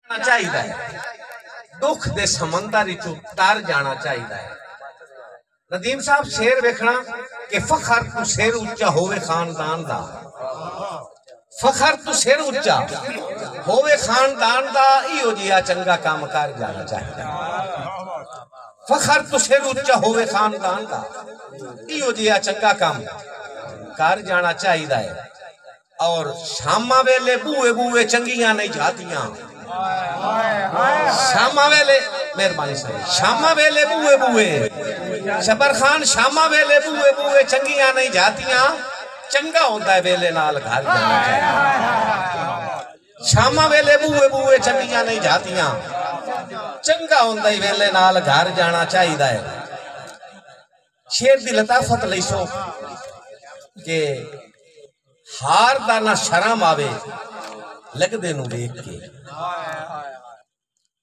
چاہیے دکھ دے سمندر چو تر جانا چاہیے ندیم صاحب شیر ویکھنا کہ فخر تو سر اچا ہوئے خاندان دا فخر تو سر اچا ہوئے خاندان دا ایو جیا چنگا کام کر جانا چاہیے فخر تو سر اچا ہوئے خاندان دا ایو جیا چنگا کام کر جانا چاہیے اور شامہ ویلے بوئے بوئے چنگیاں نہیں جاتیاں شامہ ویلے مہربانی صحیح شامہ ویلے بوئے بوئے شبر خان شامہ ویلے بوئے بوئے چنگیاں نہیں جاتیاں چنگا ہوتا ہے ویلے نال گھر جانا چاہیے شامہ ویلے بوئے بوئے چنگیاں نہیں جاتیاں چنگا ہوتا ہے ویلے نال گھر جانا چاہیے شیر دی لطافت لیسو کہ ہار دا نہ شرم آوے لگ دے نو دیکھ کے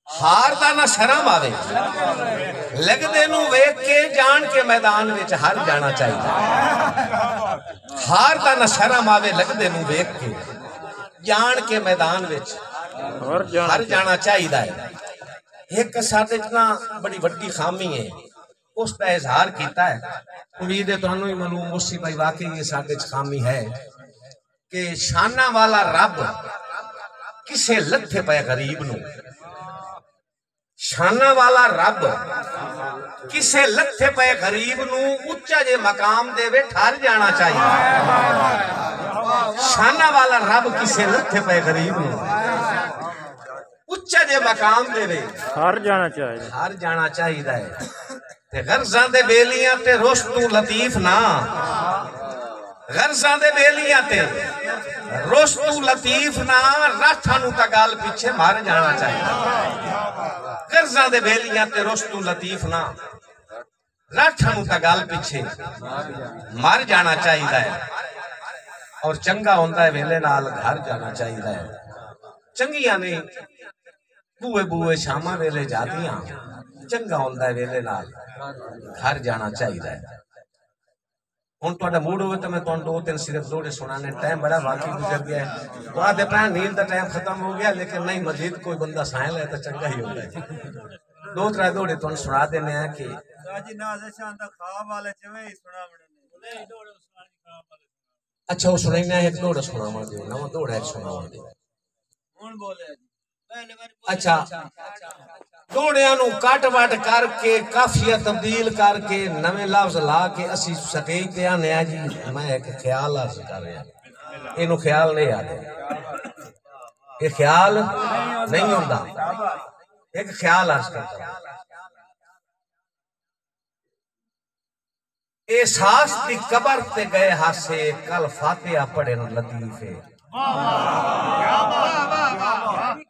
ہار دا نہ شرم آوے لگ دے نو دیکھ کے جان کے میدان وچ ہر جانا چاہیے ہار دا نہ شرم آوے لگ دے نو دیکھ کے جان کے میدان وچ ہر جانا چاہیے ایک ساتھ اتنا بڑی وڈی خامی ہے اس کا اظہار کیتا ہے امید ہے تو انہوں ہی معلوم اسی بھائی واقعی یہ ساتھ خامی ہے کہ شانہ والا رب کسے لتھے پہ غریب نو شانہ والا رب کسے لتھے پہ غریب نو اچھا جے مقام دے وے ٹھار جانا چاہیے شانہ والا رب کسے لتھے پہ غریب نو اچھا جے مقام دے وے ہر جانا چاہیے تے غرضاں دے بیلیاں تے روشتو لطیف نا غرضاں دے بیلیاں تے روشتو لطیف نا راتھانو تا گال پیچھے مار جانا چاہیے غرضاں دے بیلیاں تے روشتو لطیف نا راتھانو تا گال پیچھے مار جانا چاہیے اور چنگا ہوندہ ہے ویلے نال گھر جانا چاہیے چنگیاں نے بوئے بوئے شامہ ویلے جاتیاں چنگا ہوندہ ہے ویلے نال گھر جانا چاہیے ہن تہاڈا موڈ ہوئے تو میں تہاڈے دو تین صرف دوڑے سنانے ٹائم بڑا واقعی گزر گیا ہے تو آدھے پہ نیند دا ٹائم ختم ہو گیا لیکن نہیں مزید کوئی بندہ سائل ہے تو چنگا ہی ہوگا دو ترے دوڑے تہاڈے سنا دینے ہیں کہ اچھا وہ سنائینا ہے ایک دوڑے سناواں دے نواں دوڑے ایک سناواں دے اچھا دوڑیاں نو کٹ وٹ کر کے کافیہ تبدیل کر کے نویں لفظ لا کے اسی سکئی تے آنے آ جی میں ایک خیال عرض کر رہا اینو خیال نہیں آتے یہ خیال نہیں ہوندا ایک خیال عرض کرتا احساس دی قبر تے گئے ہاسے کل فاتحہ پڑھے نو لطیفے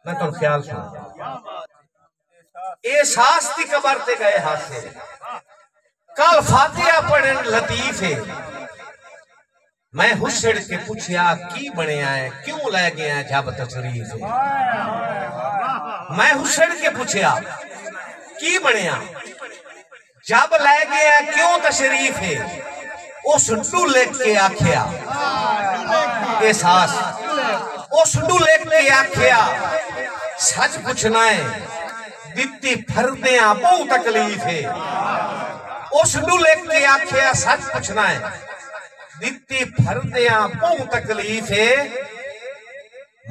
میں تو خیال سنا احساس دی قبر تے گئے ہاسے کل فاتحہ پڑھن لطیف ہے میں حسڑ کے پوچھیا کی بنے آئے کیوں لے گیا جب تشریف ہے میں حسڑ کے پوچھیا کی بنے آئے جب لے گیا کیوں تشریف ہے اس ڈولے کے آکھیا احساس اس ڈولے کے آکھیا سچ پوچھنا ہے دیتی پھردیاں بہو تکلیف ہے اس ڈولے کے آکھیا سچ پوچھنا ہے دیتی پھردیاں بہو تکلیف ہے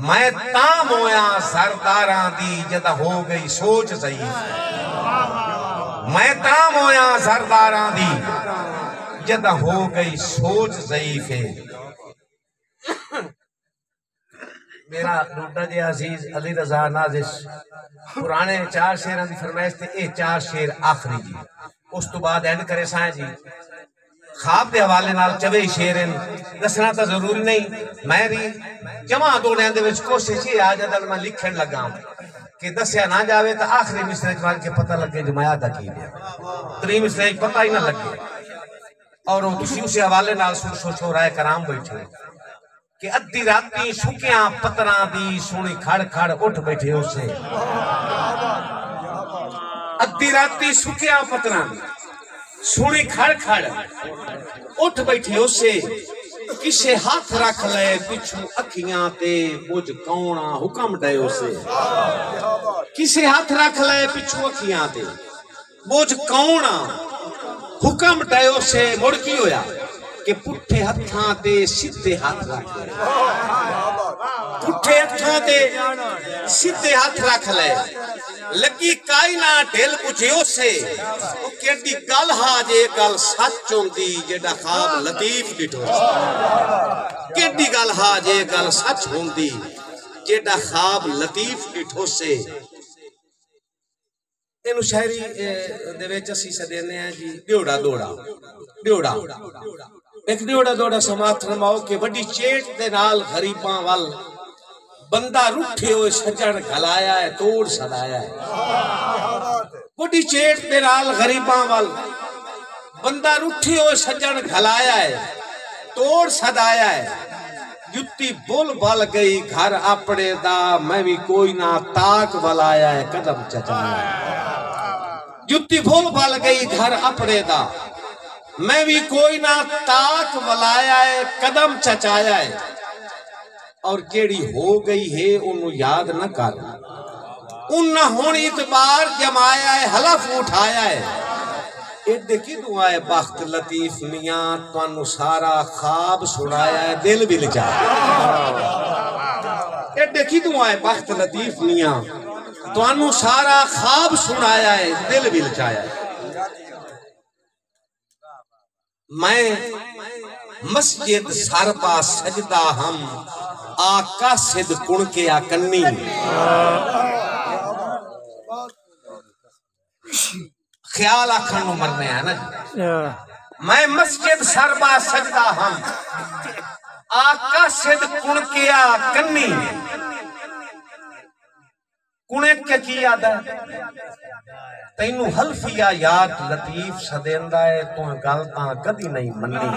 میں تام ہویا سرداراں دی جدہ ہو گئی سوچ ضعیف میں تام ہویا سرداراں دی جدہ ہو گئی سوچ ضعیف ہے میرا ڈوڈا جی عزیز علی رضا نازش پرانے 4 شیران دی فرمائش تھے اے 4 شیر آخری جی اس تو بعد اینڈ کرے سائیں جی خواب دے حوالے نال چوے شیرن دسنا تا ضروری نہیں میری جمع دوڑے اندے وچ کوشش ہی آج ادل میں لکھن لگا کہ دسیا نہ جاوے تا آخری مصرے وال کے پتہ لگے جو میں آدھا کی دیا 3 مصرے پتہ ہی نہ لگے اور تسی اسے حوالے نال سوچو رائے کرام بیٹھے کہ ادھی راتی شکیاں پتران دی سونی کھڑ کھڑ اٹھ بیٹھے اسے ادھی راتی شکیاں پتران سونی کھڑ کھڑ اٹھ بیٹھے اسے کسے ہاتھ رکھ لے پچھو اکھیاں تے کچھ کونا حکم دے اسے کسے ہاتھ رکھ لے پچھو اکھیاں تے بوجھ کون حکم ڈیو سے مڑ کی ہویا کہ پٹھے ہتھاں تے سیدھے ہاتھ رکھ لے پٹھے ہتھاں تے سیدھے ہاتھ رکھ لے لگی کائنات ڈھل بجھیو سے وہ کیڑی گل ہا جے گل سچ ہوندی جیڑا خواب لطیف ڈٹھو کیڑی گل ہا جے گل سچ ہوندی جیڑا خواب لطیف ڈٹھو سے اینو شاعری دے وچ اسی سدینے ہیں جی ڈیوڑا دوڑا ڈیوڑا ایک ڈیوڑا دوڑا سماعت فرماؤ کہ وڈی چیٹ دے نال غریباں ول بندہ روٹھے ہوئے سجن گھلایا ہے توڑ سدایا ہے وڈی چیٹ دے نال غریباں ول بندہ روٹھے ہوئے سجن گھلایا ہے توڑ سدایا ہے جتی بول بل گئی گھر اپنے دا میں بھی کوئی نہ تاک بلایا ہے قدم چچایا ہے جتی بول بل گئی گھر اپنے دا میں بھی کوئی نہ تاک بلایا ہے قدم چچایا ہے اور کیڑی ہو گئی ہے انہوں یاد نہ کر ان نہ ہونی اعتبار جمایا ہے حلف اٹھایا ہے ایڈے کی دعائے بخت لطیف میاں توانو سارا خواب سنایا ہے دل بھی لچایا ایڈے کی دعائے بخت لطیف میاں توانو سارا خواب سنایا ہے دل بھی لچایا ہے میں مسجد سرپا سجدہ ہم آقا سد کن کے آکنی خیال آکھن نو مرنے ہیں نا جی میں مسجد سربا سجدہ ہم آقا سد کن کے آکنی کنے کے کی یاد ہے تینو حلفیہ یاد لطیف سدیندہ ہے تو گلتاں کدی نہیں مننی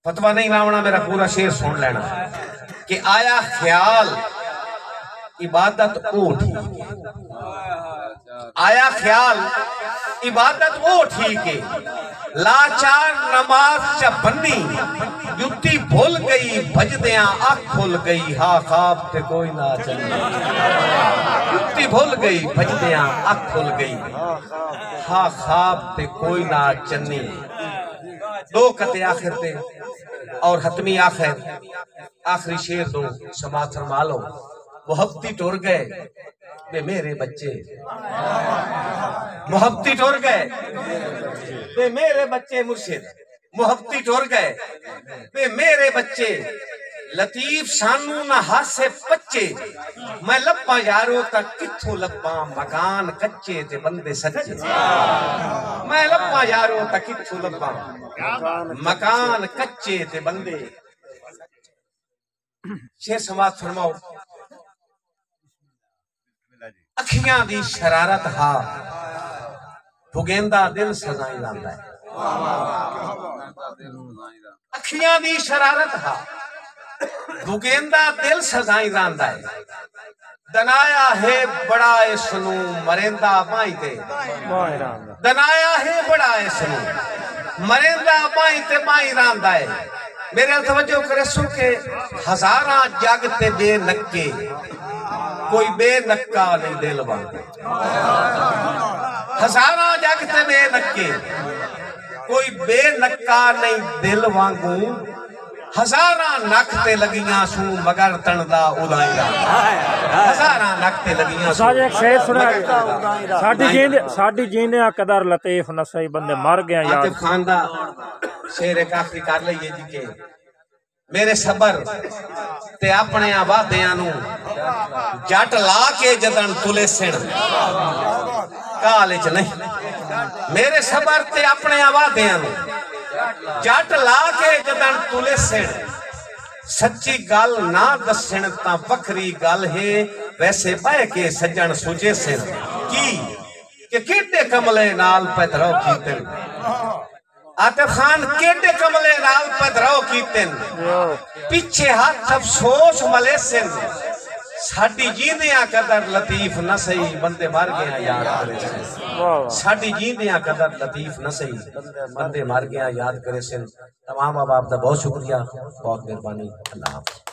فتوہ نہیں لاؤنا میرا پورا شعر سن لینا کہ آیا خیال عبادت اوٹھی آیا خیال عبادت اوٹھی کے لاچار نماز چا بنی جتی بھول گئی بھجدیاں آنکھ کھل گئی ہاں خواب تے کوئی نہ چلی جتی بھول گئی بھجدیاں آنکھ کھل گئی ہاں خواب تے کوئی نہ چنی دو قطع آخر تے اور حتمی آخری شیر دو سماعت فرما لو محبتی ٹور گئے بے میرے بچے محبتی ٹور گئے بے میرے بچے مرشد محبتی ٹور گئے بے میرے بچے لطیف سانو نہ ہاسے پچے میں لپا یارو تک کتھوں لپا مکان کچے تے بندے سچے میں لپا یارو تک کتھوں لپا مکان کچے تے بندے شیر سماعت فرماؤ اکھیاں دی شرارت ہا بھگیندہ دل سزائیں لاندہ ہے اکھیاں دی شرارت ہا بھگیندہ دل سزائیں لاندہ ہے دنایا ہے بڑا سنو مرندہ مائی تے دنایا ہے بڑا سنو مرندہ مائی تے مائی راندہ ہے میرے توجہ کرے سو کہ ہزاراں جاگتے بے نکے کوئی بے نکا نہیں دل وانگو ہزاراں جاگتے بے نکے کوئی بے نکا نہیں دل وانگو ہزاراں نکتے لگیاں سو مگر تندہ ادائیں را ہزاراں نکتے لگیاں سو ایک شعر سنا ساڑی جینے قدر لطیف نسائی بندے مر گیا یاد عاطف خان دا شعر ایک آخری کر لئیے جی کہ میرے صبر تے اپنے آبادیاں نو جٹ لا کے جدن تلے سن کالج نہیں میرے صبر تے اپنے آبادیاں نو جٹ لا کے جدن تلے سن سچی گل نہ دسن تا وکری گل ہے ویسے بے کے سجن سجے سن کی کہ کیڑے کملے نال پیدرو کیتن عاطف خان کیڑے کملے نال پیدرو کیتن پیچھے ہاتھ افسوس ملے سن ساڑی جیندیاں قدر لطیف نہ سہی بندے مار گیا یاد کرے سن ساڑی جیندیاں قدر لطیف نہ سہی بندے مار گیا یاد کرے سن تمام اب آپ دا بہت شکریہ بہت مہربانی اللہ حافظ